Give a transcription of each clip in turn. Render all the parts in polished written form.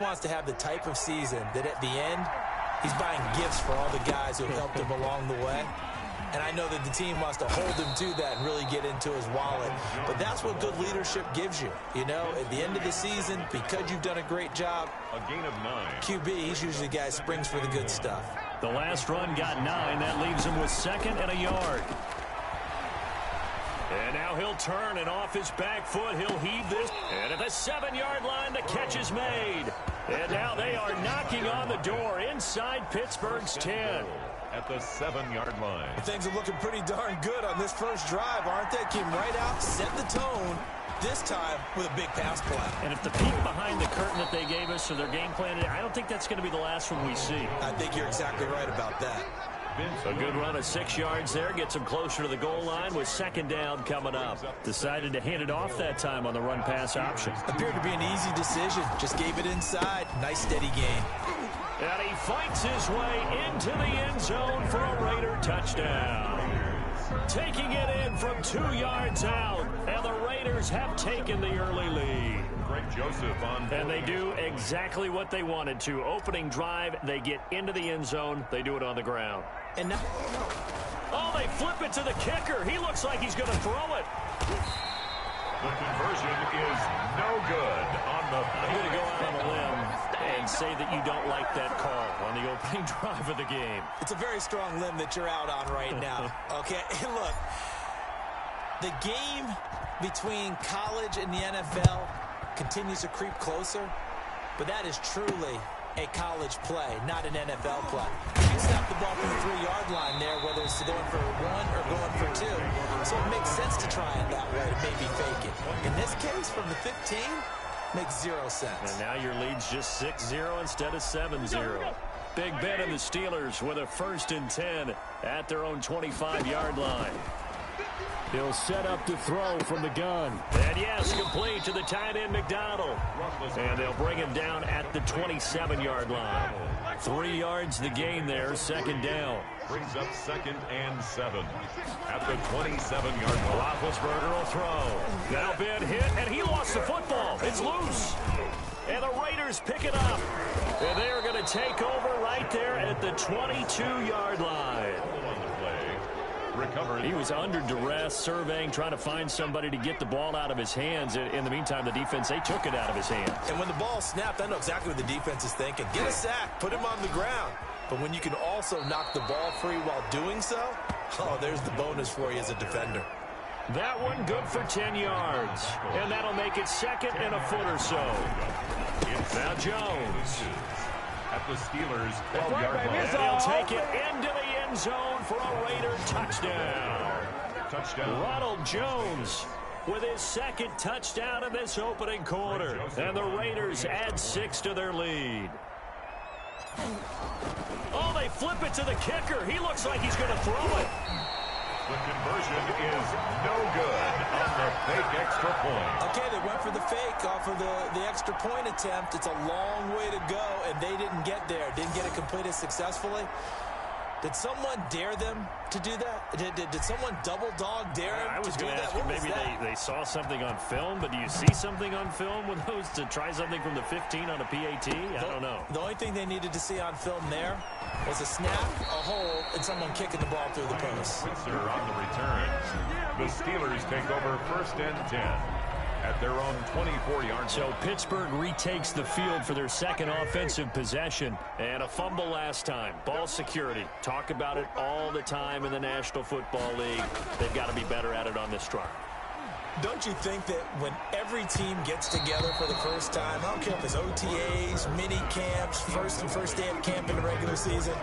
Wants to have the type of season that at the end, he's buying gifts for all the guys who helped him along the way. And I know that the team wants to hold him to that and really get into his wallet. But that's what good leadership gives you. You know, at the end of the season, because you've done a great job, a gain of 9. QB, he's usually the guy who springs for the good stuff. The last run got 9. That leaves him with 2nd and a yard. And now he'll turn, and off his back foot, he'll heave this. And at the 7-yard line, the catch is made. And now they are knocking on the door inside Pittsburgh's 10. At the 7-yard line. Things are looking pretty darn good on this first drive, aren't they? Came right out, set the tone, this time with a big pass play. And if the peek behind the curtain that they gave us or their game plan, I don't think that's going to be the last one we see. I think you're exactly right about that. A good run of 6 yards there. Gets him closer to the goal line with 2nd down coming up. Decided to hand it off that time on the run-pass option. Appeared to be an easy decision. Just gave it inside. Nice steady gain. And he fights his way into the end zone for a Raider touchdown. Taking it in from 2 yards out. And the Raiders have taken the early lead. Greg Joseph on. And they do exactly what they wanted to. Opening drive, they get into the end zone. They do it on the ground. And now, oh, they flip it to the kicker. He looks like he's going to throw it. The conversion is no good on the. I'm going to go out on a limb and say that you don't like that call on the opening drive of the game. It's a very strong limb that you're out on right now. Okay, look, the game between college and the NFL continues to creep closer, but that is truly a college play, not an NFL play. You snap the ball from the 3-yard line there, whether it's going for 1 or going for 2. So it makes sense to try it that way to maybe fake it. In this case, from the 15, makes 0 sense. And now your lead's just 6-0 instead of 7-0. Big Ben and the Steelers with a 1st and 10 at their own 25-yard line. He'll set up to throw from the gun. And yes, complete to the tight end McDonald. And they'll bring him down at the 27-yard line. 3 yards the gain there, 2nd down. Brings up 2nd and 7 at the 27-yard line. Roethlisberger will throw. Now Ben hit, and he lost the football. It's loose. And the Raiders pick it up. And they are going to take over right there at the 22-yard line. Recovered. He was under duress, surveying, trying to find somebody to get the ball out of his hands. In the meantime, the defense, they took it out of his hands. And when the ball snapped, I know exactly what the defense is thinking. Get a sack, put him on the ground. But when you can also knock the ball free while doing so, oh, there's the bonus for you as a defender. That one good for 10 yards. And that'll make it 2nd and a foot or so. Now Jones. At the Steelers' 12-yard line. And he'll take it into the end zone for a Raider touchdown. Ronald Jones with his 2nd touchdown in this opening quarter. And the Raiders add 6 to their lead. Oh, they flip it to the kicker. He looks like he's going to throw it. The conversion is no good on the fake extra point. Okay, they went for the fake off of the extra point attempt. It's a long way to go, and they didn't get there. Didn't get it completed successfully. Did someone dare them to do that? Did someone double dog dare them I was to do going to that? ask you, maybe they saw something on film, but do you see something on film with those to try something from the 15 on a PAT? I don't know. The only thing they needed to see on film there was a snap, a hole, and someone kicking the ball through the post. Switzer on the return. The Steelers take over 1st and 10 at their own 24-yard. So Pittsburgh retakes the field for their 2nd offensive possession. And a fumble last time. Ball security. Talk about it all the time in the National Football League. They've got to be better at it on this drive. Don't you think that when every team gets together for the first time, I don't care if it's OTAs, mini camps, first day of camp in the regular season,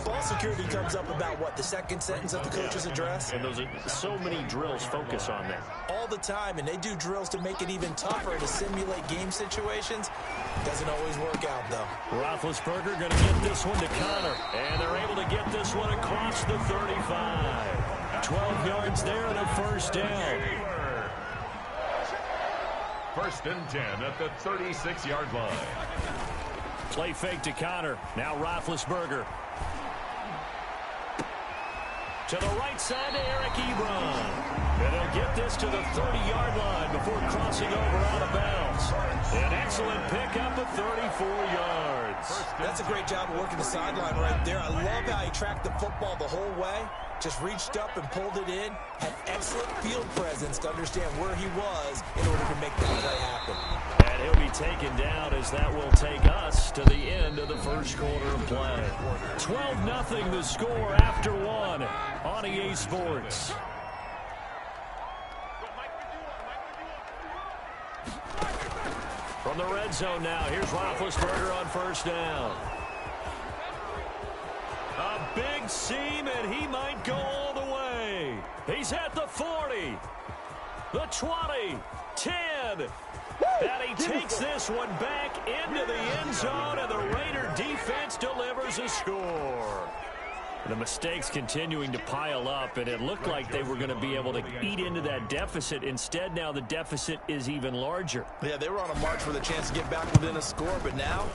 ball security comes up about what, the 2nd sentence of the coach's address? And those are so many drills focus on that. All the time, and they do drills to make it even tougher to simulate game situations. Doesn't always work out, though. Roethlisberger going to get this one to Connor. And they're able to get this one across the 35. 12 yards there and a 1st down. 1st and 10 at the 36-yard line. Play fake to Connor. Now Roethlisberger. To the right side to Eric Ebron. And he'll get this to the 30-yard line before crossing over out of bounds. An excellent pickup of 34 yards. That's a great job of working the sideline right there. I love how he tracked the football the whole way. Just reached up and pulled it in. Had excellent field presence to understand where he was in order to make that play happen. And he'll be taken down as that will take us to the end of the first quarter of play. 12-0 the score after one on EA Sports. From the red zone now, here's Roethlisberger on first down. A big seam, and he might go all the way. He's at the 40, the 20, 10. And he takes this one back into the end zone, and the Raider defense delivers a score. The mistakes continuing to pile up, and it looked like they were going to be able to eat into that deficit. Instead, now the deficit is even larger. Yeah, they were on a march for the chance to get back within a score, but now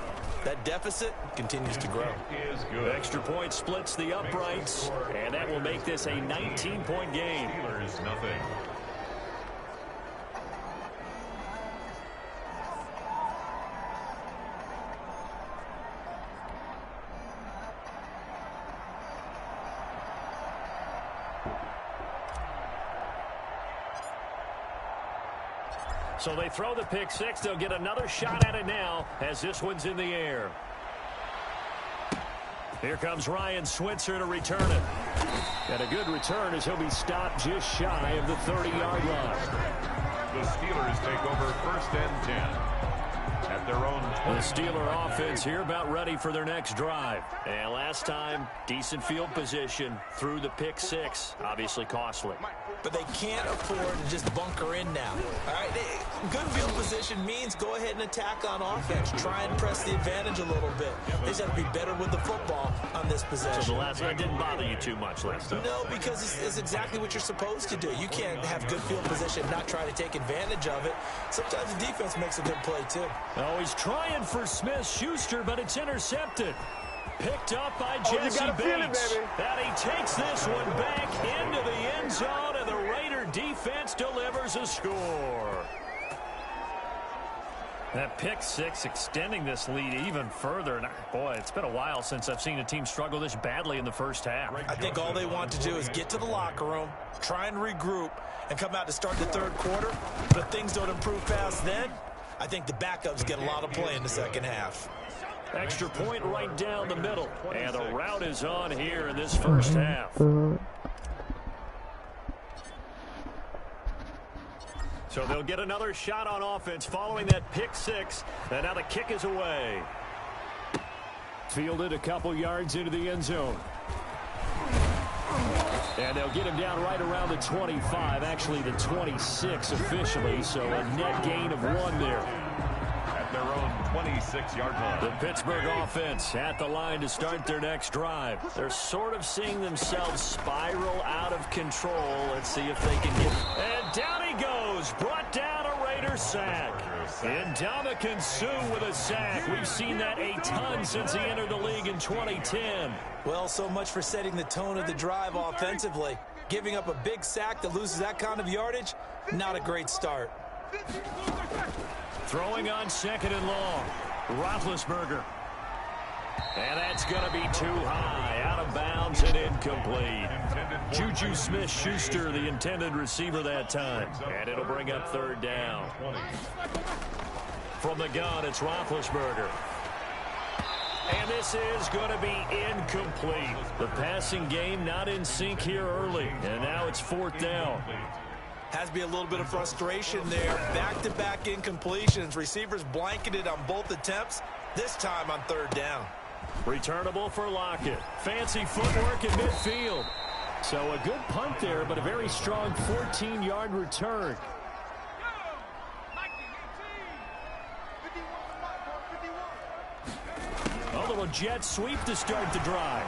that deficit continues to grow. Extra point splits the uprights, and that will make this a 19-point game. Nothing. So they throw the pick six. They'll get another shot at it now as this one's in the air. Here comes Ryan Switzer to return it. And a good return as he'll be stopped just shy of the 30-yard line. The Steelers take over first and 10 at their own 20. The Steeler offense here about ready for their next drive. And last time, decent field position through the pick six. Obviously costly. But they can't afford to just bunker in now. All right, good field position means go ahead and attack on offense. Try and press the advantage a little bit. They just have to be better with the football on this possession. So the last one didn't bother you too much last time? No, because it's exactly what you're supposed to do. You can't have good field position and not try to take advantage of it. Sometimes the defense makes a good play, too. Oh, he's trying for Smith-Schuster, but it's intercepted. Picked up by Jesse Bates. And he takes this one back into the end zone, and the Raider defense delivers a score. That pick six extending this lead even further. And boy, it's been a while since I've seen a team struggle this badly in the first half. I think all they want to do is get to the locker room, try and regroup, and come out to start the third quarter. But if things don't improve fast then, I think the backups get a lot of play in the second half. Extra point right down the middle. And the route is on here in this first half. So they'll get another shot on offense following that pick six. And now the kick is away. Fielded a couple yards into the end zone. And they'll get him down right around the 25, actually the 26 officially. So a net gain of 1 there. Their own 26-yard line. The Pittsburgh offense at the line to start their next drive. They're sort of seeing themselves spiral out of control. Let's see if they can get... And down he goes. Brought down a Raider sack. And Ndamukong Suh with a sack. We've seen that a ton since he entered the league in 2010. Well, so much for setting the tone of the drive offensively. Giving up a big sack that loses that kind of yardage, not a great start. Throwing on second and long. Roethlisberger. And that's going to be too high. Out of bounds and incomplete. Juju Smith-Schuster, the intended receiver that time. And it'll bring up third down. From the gun, it's Roethlisberger. And this is going to be incomplete. The passing game not in sync here early. And now it's fourth down. Has to be a little bit of frustration there. Back-to-back incompletions. Receivers blanketed on both attempts, this time on third down. Returnable for Lockett. Fancy footwork in midfield. So a good punt there, but a very strong 14-yard return. A little jet sweep to start the drive.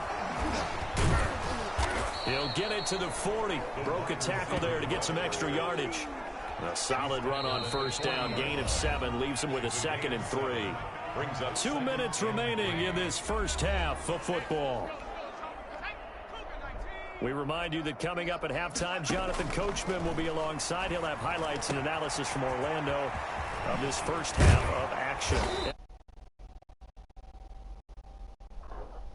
He'll get it to the 40. Broke a tackle there to get some extra yardage. A solid run on first down. Gain of 7. Leaves him with a 2nd and 3. 2 minutes remaining in this first half of football. We remind you that coming up at halftime, Jonathan Coachman will be alongside. He'll have highlights and analysis from Orlando of this first half of action.